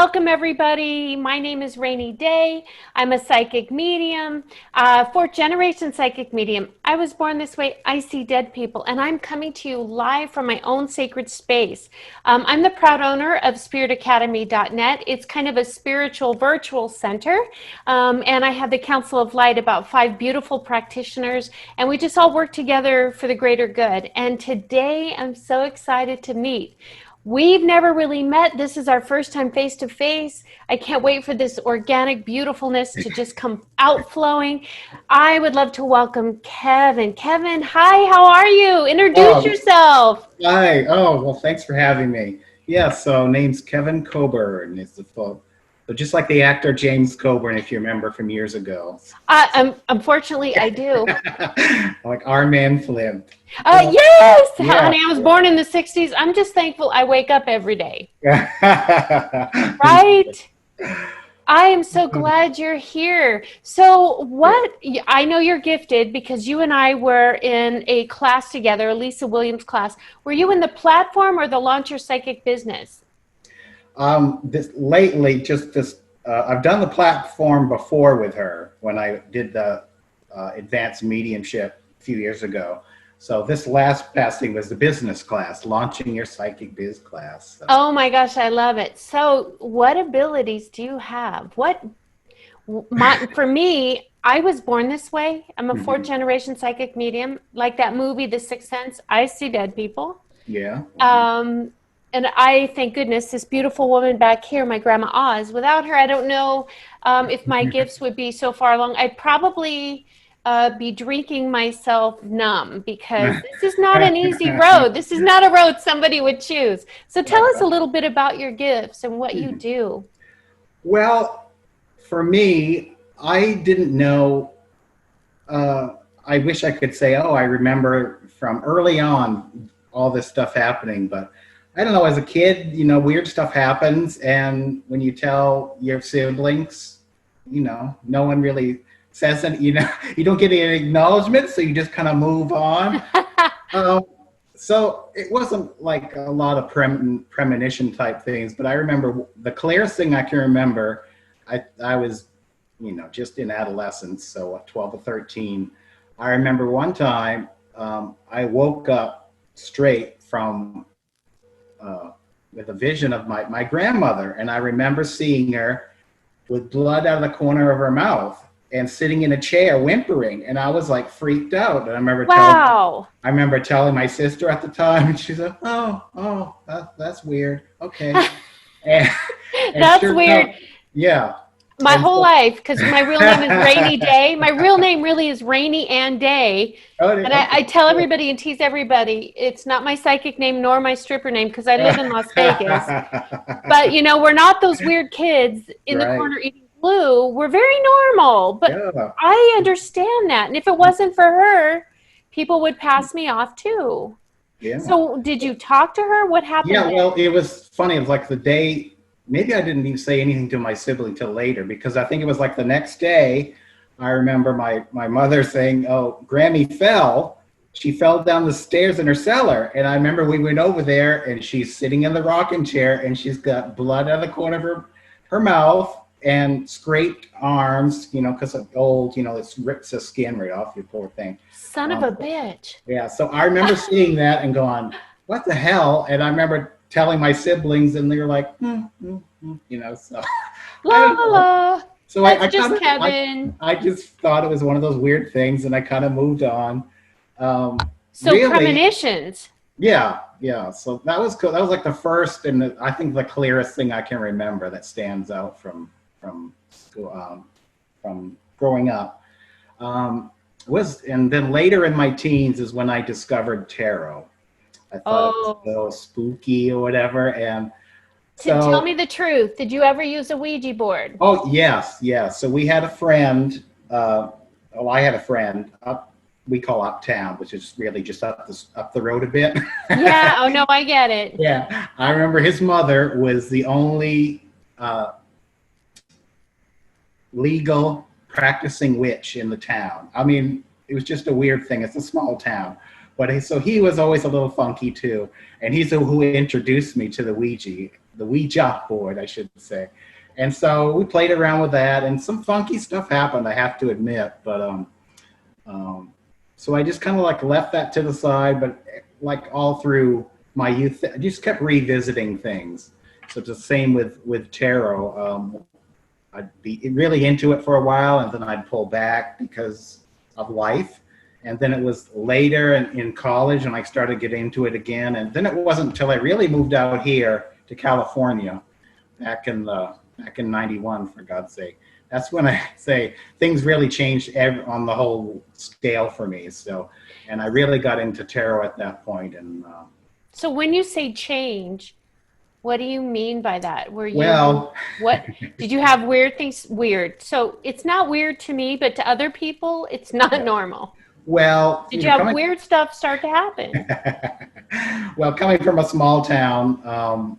welcome everybody. My name is Rainey Day. I'm a psychic medium, fourth generation psychic medium. I was born this way. I see dead people, and I'm coming to you live from my own sacred space. I'm the proud owner of spiritacademy.net. It's kind of a spiritual virtual center, and I have the Council of Light, about 5 beautiful practitioners, and we just all work together for the greater good. And today I'm so excited to meet. We've never really met. This is our first time face to face. I can't wait for this organic beautifulness to just come outflowing. I would love to welcome Kevin. Kevin, hi, how are you? Introduce yourself. Hi. Oh, well, thanks for having me. Yeah, so name's Kevin Coburn is the full. So just like the actor James Coburn, if you remember from years ago. Unfortunately, I do. Like our man Flint. Yes, yeah, honey, I was born in the 60s. I'm just thankful I wake up every day. Yeah. Right? I am so glad you're here. So I know you're gifted because you and I were in a class together, Lisa Williams class. Were you in the platform or the Launch Your Psychic Business? I've done the platform before with her when I did the advanced mediumship a few years ago. So this last passing was the business class, Launching Your Psychic Biz class. So. Oh my gosh, I love it. So what abilities do you have? For me, I was born this way. I'm a fourth generation psychic medium. Like that movie, The Sixth Sense, I see dead people. Yeah. And I, thank goodness, this beautiful woman back here, my grandma Oz, without her, I don't know if my gifts would be so far along. I'd probably be drinking myself numb because this is not an easy road. This is not a road somebody would choose. So tell us a little bit about your gifts and what you do. Well, for me, I didn't know. I wish I could say, oh, I remember from early on all this stuff happening, but I don't know, as a kid, weird stuff happens, and when you tell your siblings, no one really says that, you don't get any acknowledgement, so you just kind of move on. So it wasn't like a lot of premonition type things, but I remember the clearest thing I can remember, I was, just in adolescence, so 12 or 13. I remember one time I woke up straight from with a vision of my grandmother, and I remember seeing her with blood out of the corner of her mouth and sitting in a chair whimpering, and I was like freaked out. And I remember telling my sister at the time, and she's like, "Oh, that's weird. Okay." and that's weird. Yeah. My whole life, because my real name is Rainy Day. My real name really is Rainey Ann Day. And I tell everybody and tease everybody, it's not my psychic name nor my stripper name because I live in Las Vegas. But, we're not those weird kids in the corner eating glue. We're very normal. But I understand that. And if it wasn't for her, people would pass me off too. Yeah. So did you talk to her? What happened? Yeah, well, it was funny. It was like the day. Maybe I didn't even say anything to my sibling till later, because I think it was like the next day, I remember my mother saying, "Oh, Grammy fell. She fell down the stairs in her cellar." And I remember we went over there, and she's sitting in the rocking chair, and she's got blood out of the corner of her mouth and scraped arms, because of old, it rips the skin right off, you poor thing. Son of a bitch. Yeah, so I remember seeing that and going, what the hell? And I remember telling my siblings, and they were like, so. La la la. So Kevin. I just thought it was one of those weird things, and I kind of moved on. So really, premonitions. Yeah. So that was cool. That was like the first, and I think the clearest thing I can remember that stands out from growing up. And then later in my teens is when I discovered tarot. I thought it was a little spooky or whatever. And so, tell me the truth. Did you ever use a Ouija board? Oh, yes. So we had a friend. I had a friend we call uptown, which is really just up the road a bit. Yeah. Oh, no, I get it. Yeah. I remember his mother was the only legal practicing witch in the town. I mean, it was just a weird thing. It's a small town. But so he was always a little funky too, and he's who introduced me to the Ouija. the Ouija board, I should say. And so we played around with that, and some funky stuff happened, I have to admit. But so I just kind of like left that to the side. But like all through my youth, I just kept revisiting things. So it's the same with tarot. I'd be really into it for a while, and then I'd pull back because of life. And then it was later in college, and I started getting into it again. And then it wasn't until I really moved out here to California back in '91, for God's sake. That's when I say things really changed on the whole scale for me. So, and I really got into tarot at that point. And So when you say change, what do you mean by that? What did you have weird things? Weird. So it's not weird to me, but to other people, it's not normal. well, Did you have weird stuff start to happen? well, coming from a small town,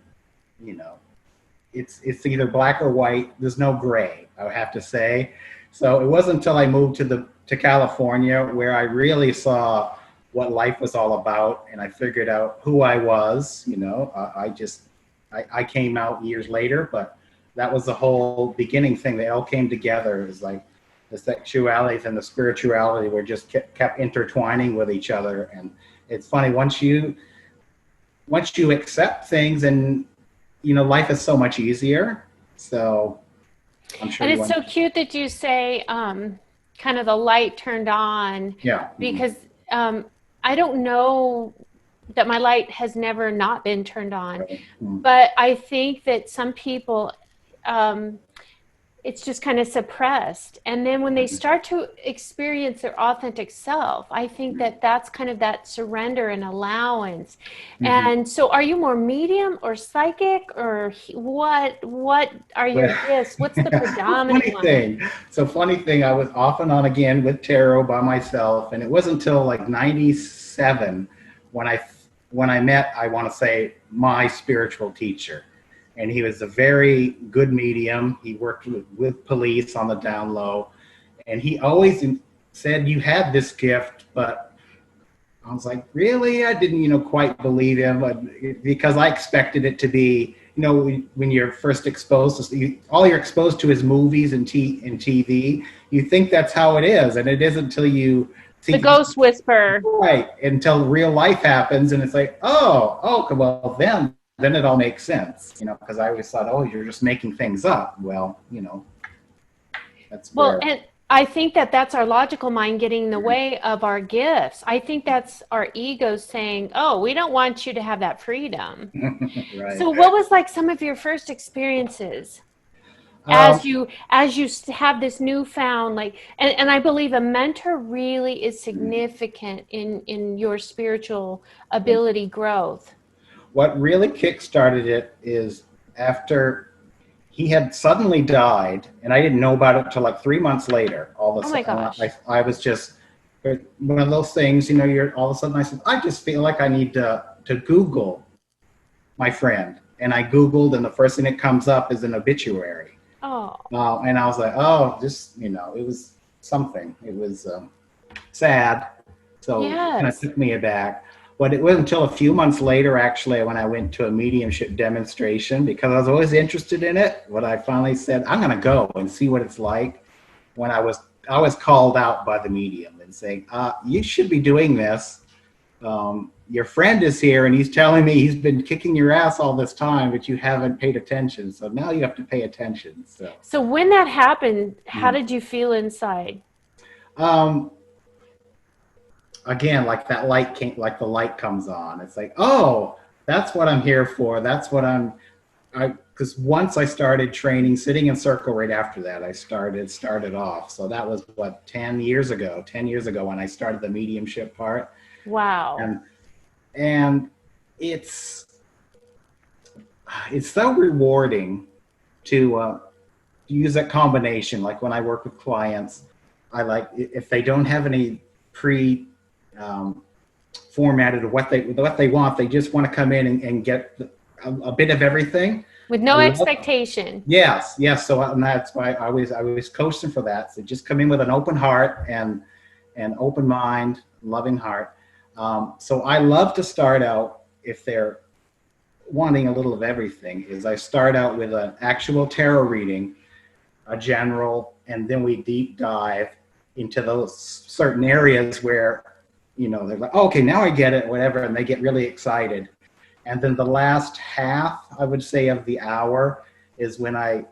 it's either black or white. There's no gray, I would have to say. So it wasn't until I moved to California where I really saw what life was all about, and I figured out who I was. I came out years later, but that was the whole beginning thing. They all came together. It was like the sexualities and the spirituality were just kept intertwining with each other. And it's funny, once you accept things, and life is so much easier. So I'm sure. And it's so cute that you say kind of the light turned on. Yeah. Because I don't know that my light has never not been turned on. Right. Mm-hmm. But I think that some people, it's just kind of suppressed. And then when they start to experience their authentic self, I think that that's kind of that surrender and allowance. Mm-hmm. And so are you more medium or psychic, or what are your gifts? What's the predominant one? Funny thing, I was off and on again with tarot by myself. And it wasn't until like 97 when I met, I want to say, my spiritual teacher. And he was a very good medium. He worked with police on the down low. And he always said, you had this gift, but I was like, really? I didn't, quite believe him, because I expected it to be, when you're first exposed to, all you're exposed to is movies and TV. You think that's how it is. And it isn't until you see the ghost whisperer. Right. Until real life happens. And it's like, oh, well, then it all makes sense, because I always thought, you're just making things up. Well, that's and I think that that's our logical mind getting in the way of our gifts. I think that's our ego saying, we don't want you to have that freedom. Right. So what was like some of your first experiences as you have this newfound, and I believe a mentor really is significant in your spiritual ability growth. What really kickstarted it is after he had suddenly died, and I didn't know about it until like 3 months later. All of a sudden, my gosh. I was just one of those things, you're all of a sudden I said, I just feel like I need to Google my friend. And I Googled, and the first thing that comes up is an obituary. And I was like, it was something. It was sad. So it kind of took me aback. But it wasn't until a few months later, actually, when I went to a mediumship demonstration, because I was always interested in it, when I finally said, I'm going to go and see what it's like. When I was called out by the medium and saying, you should be doing this. Your friend is here, and he's telling me he's been kicking your ass all this time, but you haven't paid attention. So now you have to pay attention. So when that happened, how did you feel inside? Again, like that light like the light comes on. It's like, that's what I'm here for. That's what because once I started training, sitting in circle right after that, I started off. So that was 10 years ago when I started the mediumship part. Wow. And it's so rewarding to use that combination. Like when I work with clients, I like, if they don't have any formatted of what they want, they just want to come in and get a bit of everything with no expectation. Yes. So and that's why I was coaching for that. So just come in with an open heart and an open mind, loving heart. So I love to start out, if they're wanting a little of everything is I start out with an actual tarot reading, a general, and then we deep dive into those certain areas where, they're like, oh, okay, now I get it, whatever, and they get really excited. And then the last half, I would say, of the hour is when I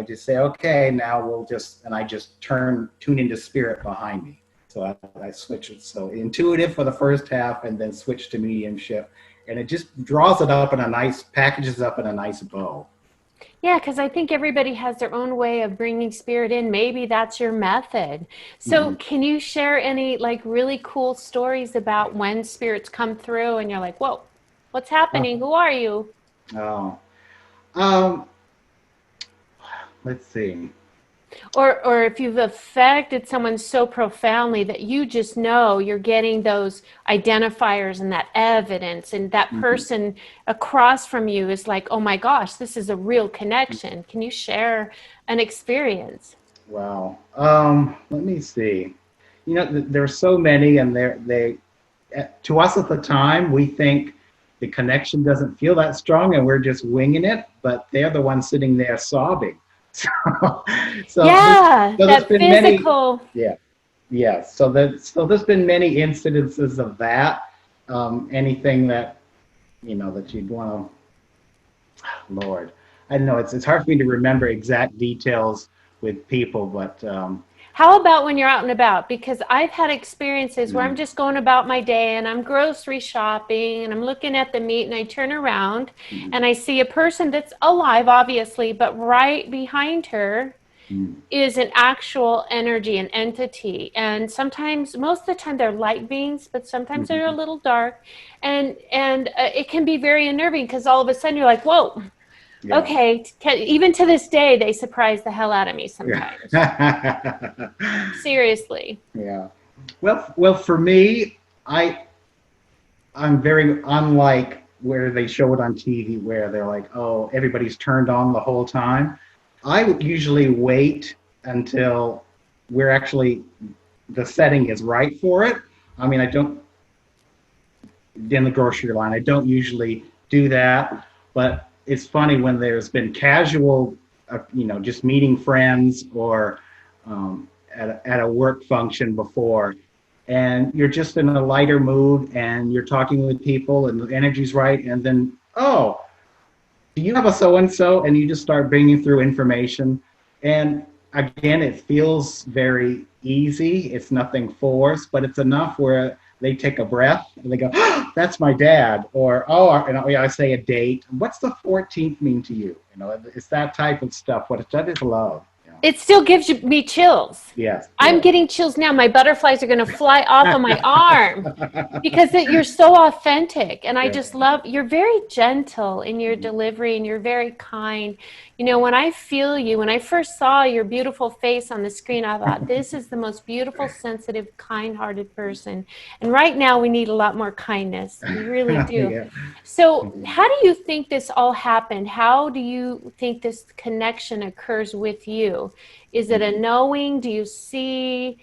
just say, okay, now I just tune into spirit behind me. So I switch it. So intuitive for the first half and then switch to mediumship. And it just packages up in a nice bow. Yeah, because I think everybody has their own way of bringing spirit in. Maybe that's your method. So can you share any like really cool stories about when spirits come through and you're like, whoa, what's happening? Who are you? Oh, um, let's see. Or if you've affected someone so profoundly that you just know you're getting those identifiers and that evidence, and that person across from you is like, oh my gosh, this is a real connection. Can you share an experience? Wow. Let me see. There's so many, and to us at the time, we think the connection doesn't feel that strong and we're just winging it, but they're the ones sitting there sobbing. So Yeah, there's that been physical. yeah. So there's been many incidences of that. Anything that that you'd want to, Lord, I don't know. It's hard for me to remember exact details with people, but How about when you're out and about? Because I've had experiences where I'm just going about my day and I'm grocery shopping and I'm looking at the meat and I turn around and I see a person that's alive, obviously, but right behind her is an actual energy, an entity. And sometimes, most of the time, they're light beings, but sometimes they're a little dark. And it can be very unnerving because all of a sudden you're like, whoa. yeah. Okay, even to this day, they surprise the hell out of me sometimes. Seriously. Yeah. Well, for me, I'm very unlike where they show it on TV, where they're like, oh, everybody's turned on the whole time. I would usually wait until the setting is right for it. I mean, I don't, in the grocery line, I don't usually do that, but it's funny when there's been casual, just meeting friends or at a work function before, and you're just in a lighter mood and you're talking with people and the energy's right, and then, oh, do you have a so-and-so? And you just start bringing through information. And again, it feels very easy. It's nothing forced, but it's enough where they take a breath and they go, oh, that's my dad. Or, oh, I say a date. What's the 14th mean to you? It's that type of stuff. What that is love. It still gives me chills. Yes. I'm getting chills now. My butterflies are going to fly off of my arm because you're so authentic. And I just love, you're very gentle in your delivery and you're very kind. When I feel you, when I first saw your beautiful face on the screen, I thought, this is the most beautiful, sensitive, kind-hearted person. And right now we need a lot more kindness. We really do. Yeah. So how do you think this all happened? How do you think this connection occurs with you? Is it a knowing? Do you see?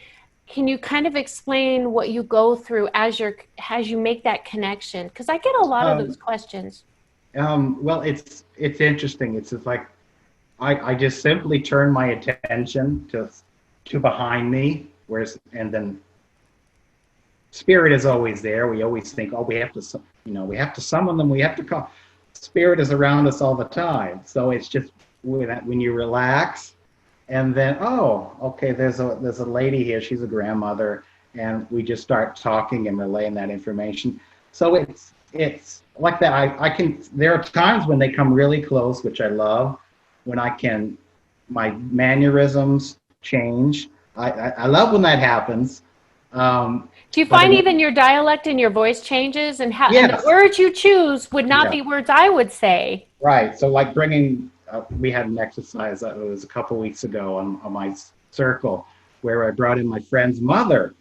Can you kind of explain what you go through as you make that connection? Because I get a lot of those questions. Well, it's interesting. It's just like I just simply turn my attention to behind me, and then spirit is always there. We always think, oh, we have to summon them. We have to call. Spirit is around us all the time. So it's just when you relax. And then, oh, okay, there's a lady here. She's a grandmother, and we just start talking and relaying that information. So it's like that. There are times when they come really close, which I love, when my mannerisms change. I love when that happens. Do you find even your dialect and your voice changes, and how yes. and the words you choose would not be words I would say? Right. So like we had an exercise, it was a couple weeks ago on my circle, where I brought in my friend's mother.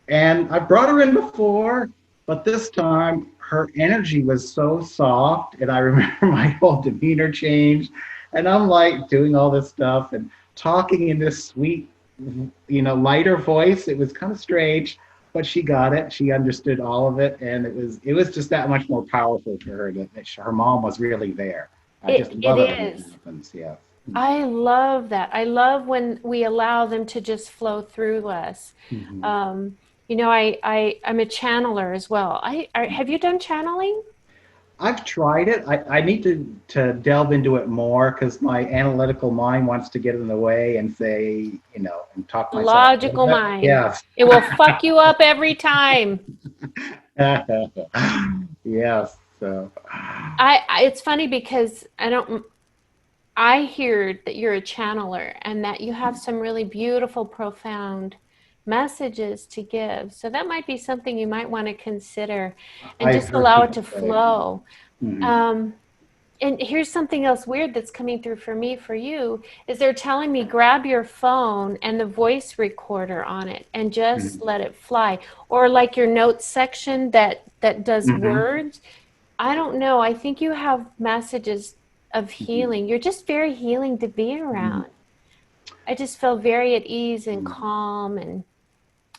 And I brought her in before, but this time her energy was so soft, and I remember my whole demeanor changed. And I'm like doing all this stuff and talking in this sweet, lighter voice. It was kind of strange, but she got it. She understood all of it, and it was just that much more powerful for her that her mom was really there. I just It love it when it is. happens. Yeah. I love that. I love when we allow them to just flow through us. Mhm. Um, I'm a channeler as well. Have you done channeling? I've tried it. I need to delve into it more because my analytical mind wants to get in the way and say, and talk myself out of Logical it. mind. Yes. It will fuck you up every time. Yes. So, It's funny because I hear that you're a channeler and that you have some really beautiful, profound messages to give. So that might be something you might want to consider and I've just heard allow it people to say. flow. Mhm. Um, and here's something else weird that's coming through for me, for you, is they're telling me grab your phone and the voice recorder on it and just Mhm. let it fly. Or like your notes section that does Mhm. words. I don't know. I think you have messages of Mhm. healing. You're just very healing to be Mhm. around. I just feel very at ease and Mhm. calm, and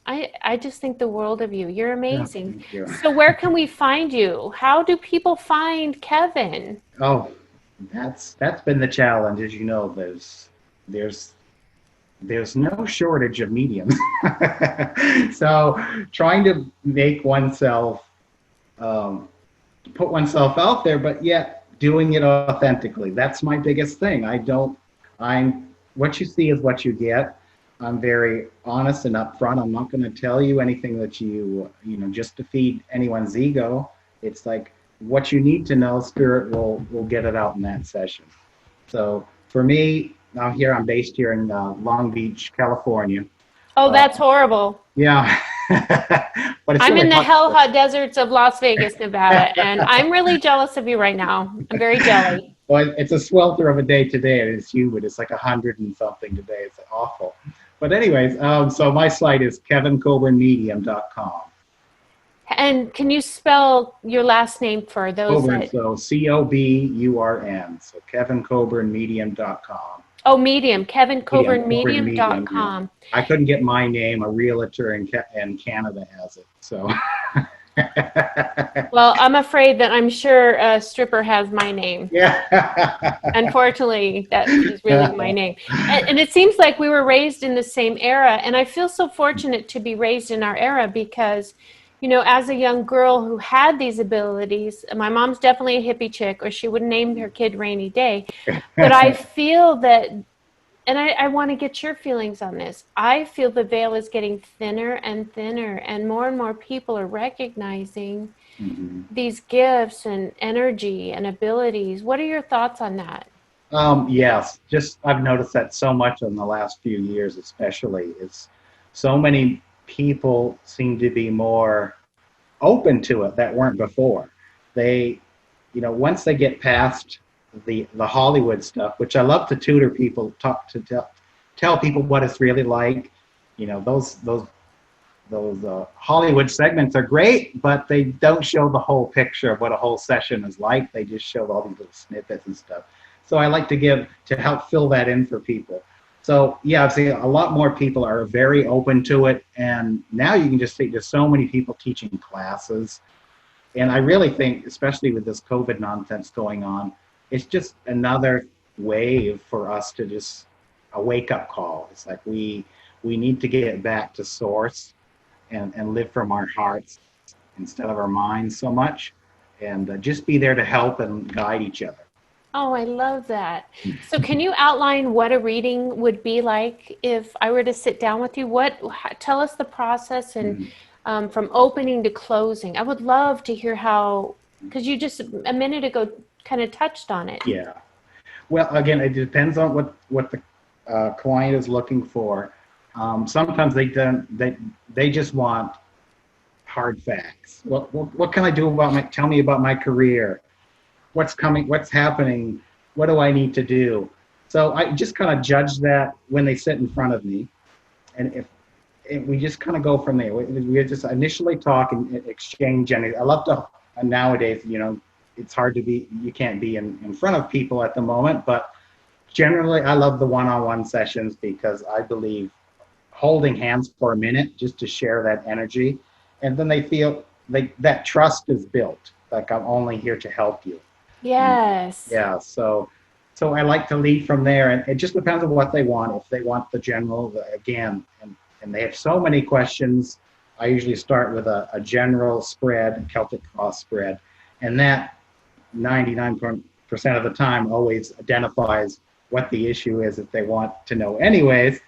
I just think the world of you. You're Yeah, amazing. thank you. So where can we find you? How do people find Kevin? Oh, that's been the challenge. As you know, there's there's no shortage of mediums. So trying to make oneself um, put oneself out there, but yet doing it authentically. That's my biggest thing. I'm, what you see is what you get. I'm very honest and upfront. I'm not going to tell you anything that just to feed anyone's ego. It's like what you need to know, spirit will get it out in that session. So for me, I'm based here in Long Beach, California. Oh, Uh, that's horrible. yeah, but it's I'm really in the hot. hell hot deserts of Las Vegas, Nevada, and I'm really jealous of you right now. I'm very jelly. Well, it's a swelter of a day today, and it's humid. It's like 100 and something today. It's awful. But anyways, so my site is kevincoburnmedium.com. And can you spell your last name for those Coburn, that, so Coburn. So kevincoburnmedium.com. oh, Medium, Medium, Coburn Medium, yeah. kevincoburnmedium.com. I couldn't get my name. A realtor in Canada has it. So, Well, I'm afraid that I'm sure a stripper has my name. yeah. Unfortunately, that is really my name. And it seems like we were raised in the same era. And I feel so fortunate to be raised in our era because, as a young girl who had these abilities, my mom's definitely a hippie chick, or she would name her kid Rainy Day. But I feel that, and I want to get your feelings on this. I feel the veil is getting thinner and thinner, and more people are recognizing Mhm. these gifts and energy and abilities. What are your thoughts on that? Yes, just I've noticed that so much in the last few years, especially. It's so many people seem to be more open to it that weren't before. They, once they get past the Hollywood stuff, which I love to tutor people, tell people what it's really like. Those Hollywood segments are great, but they don't show the whole picture of what a whole session is like. They just show all these little snippets and stuff. So I like to help fill that in for people. So yeah, I've seen a lot more people are very open to it, and now you can just see there's so many people teaching classes. And I really think, especially with this COVID nonsense going on, it's just another wave for us to just a wake up call. It's like we need to get back to source and live from our hearts instead of our minds so much, and just be there to help and guide each other. Oh, I love that. So, can you outline what a reading would be like if I were to sit down with you? Tell us the process and Mhm. from opening to closing. I would love to hear how, because you just a minute ago kind of touched on it. Yeah. Well, again, it depends on what the client is looking for. Sometimes they just want hard facts. What can I do about tell me about my career? What's coming? What's happening? What do I need to do? So I just kind of judge that when they sit in front of me, and if we just kind of go from there. We just initially talk and exchange. And I love to nowadays. It's hard to be. You can't be in front of people at the moment, but generally, I love the one-on-one sessions because I believe holding hands for a minute just to share that energy and then they feel that trust is built. Like I'm only here to help you. Yes. Yeah, so I like to lead from there, and it just depends on what they want. If they want the general, again, and they have so many questions, I usually start with a general spread, Celtic cross spread, and that 99% of the time always identifies what the issue is that they want to know anyways.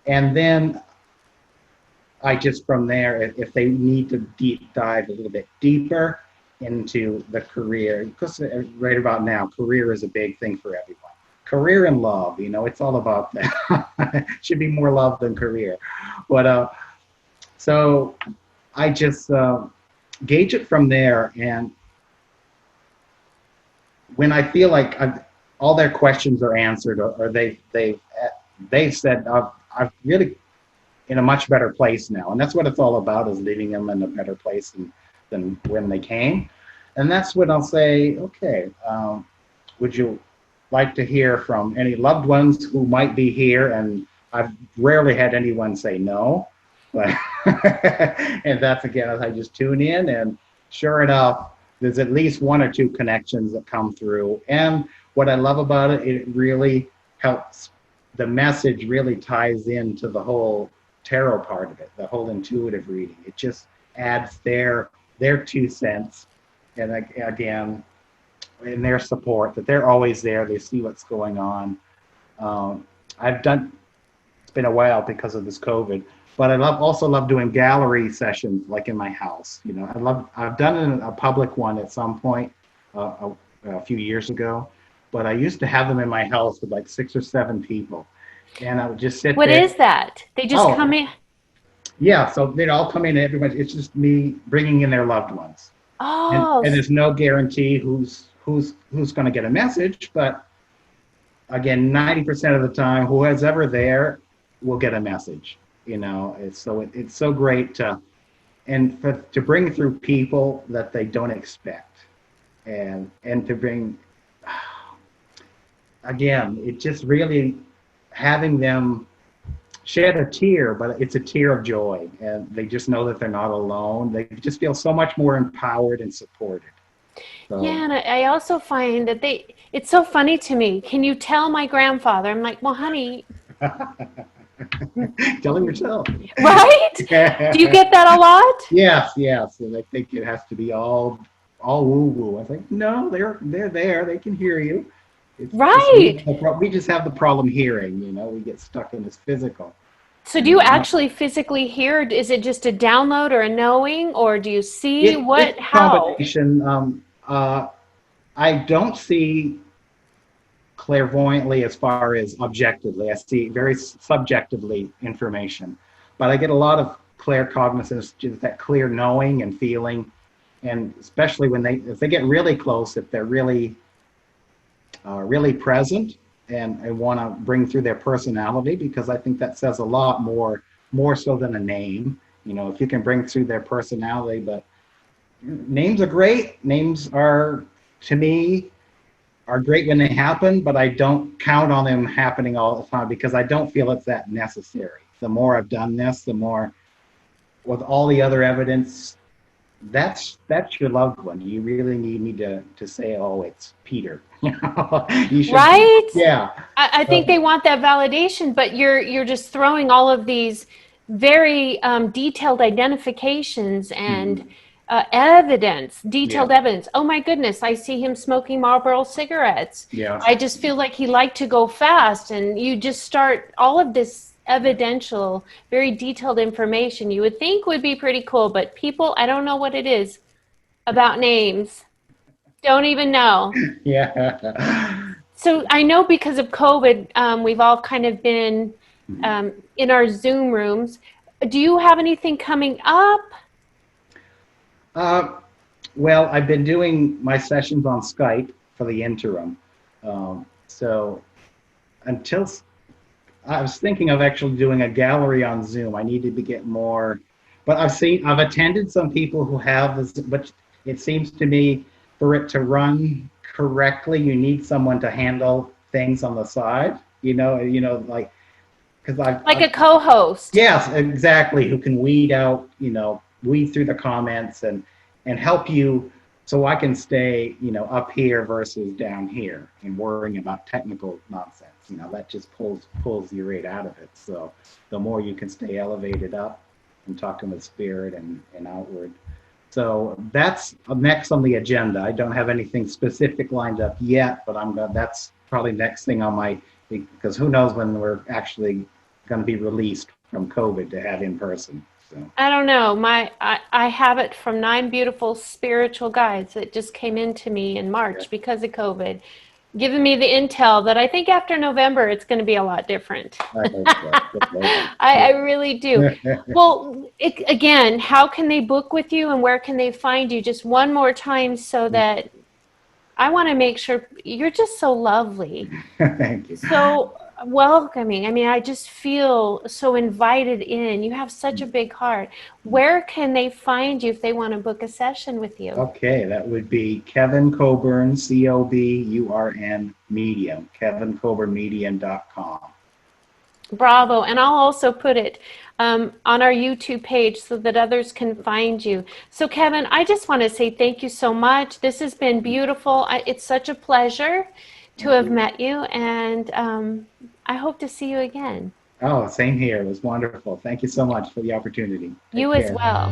And then I just from there, if they need to deep dive a little bit deeper into the career, because right about now, career is a big thing for everyone. Career and love, it's all about that. Should be more love than career. But so I just gauge it from there, and when I feel like all their questions are answered, or they said I've really in a much better place now, and that's what it's all about, is leaving them in a better place than when they came. And that's when I'll say, okay, would you like to hear from any loved ones who might be here? And I've rarely had anyone say no, but and that's again as I just tune in, and sure enough, there's at least one or two connections that come through. And what I love about it, it really helps. The message really ties into the whole tarot part of it, the whole intuitive reading. It just adds their 2 cents, and again, in their support, that they're always there. They see what's going on. It's been a while because of this COVID, but I also love doing gallery sessions, like in my house. I've done a public one at some point a few years ago, but I used to have them in my house with like 6 or 7 people. And I would just sit What there. is that? They just come in? Yeah, so they'd all come in, everybody. It's just me bringing in their loved ones. Oh. And there's no guarantee who's going to get a message, but again, 90% of the time, whoever's ever there will get a message. It's so great to bring through people that they don't expect, and to bring, again, it just really having them shed a tear, but it's a tear of joy, and they just know that they're not alone. They just feel so much more empowered and supported. So. Yeah, and I also find that it's so funny to me. Can you tell my grandfather? I'm like, well, honey. Tell him yourself. Right? Do you get that a lot? Yes. And I think it has to be all woo-woo. I think, no, they're there. They can hear you. Right. We just have the problem hearing, we get stuck in this physical. So do you actually physically hear? Is it just a download or a knowing, or do you see It's a combination. I don't see clairvoyantly as far as objectively. I see very subjectively information, but I get a lot of claircognizance, just that clear knowing and feeling, and especially if they get really close, if they're really present and want to bring through their personality, because I think that says a lot more so than a name. If you can bring through their personality. But names are great. Names are, to me, are great when they happen, but I don't count on them happening all the time, because I don't feel it's that necessary. The more I've done this, the more, with all the other evidence, that's your loved one. You really need me to say, oh, it's Peter. You should, right? Yeah. I think they want that validation, but you're just throwing all of these very detailed identifications and detailed evidence. Oh my goodness, I see him smoking Marlboro cigarettes. Yeah. I just feel like he liked to go fast, and you just start all of this evidential, very detailed information you would think would be pretty cool, but people, I don't know what it is about names. Don't even know. Yeah. So I know because of COVID, we've all kind of been in our Zoom rooms. Do you have anything coming up? Well, I've been doing my sessions on Skype for the interim. So until I was thinking of actually doing a gallery on Zoom. I needed to get more, but I've attended some people who have this, but it seems to me for it to run correctly, you need someone to handle things on the side, like, because Like a co-host. Yes, exactly. Who can weed out, weed through the comments and help you so I can stay, up here versus down here and worrying about technical nonsense. That just pulls you right out of it. So the more you can stay elevated up and talking with spirit and outward. So that's next on the agenda. I don't have anything specific lined up yet, but that's probably next thing on my, because who knows when we're actually going to be released from COVID to have in person. So. I don't know. I have it from 9 beautiful spiritual guides that just came into me in March because of COVID, giving me the intel that I think after November it's going to be a lot different. I hope so. I really do. Well, again, how can they book with you and where can they find you? Just one more time so that I want to make sure you're just so lovely. Thank you. So welcoming. I mean, I just feel so invited in. You have such a big heart. Where can they find you if they want to book a session with you? Okay, that would be Kevin Coburn, Coburn Medium, kevincoburnmedium.com. Bravo. And I'll also put it on our YouTube page so that others can find you. So Kevin, I just want to say thank you so much. This has been beautiful. It's such a pleasure to have met you, and I hope to see you again. Oh, same here. It was wonderful. Thank you so much for the opportunity. You as well.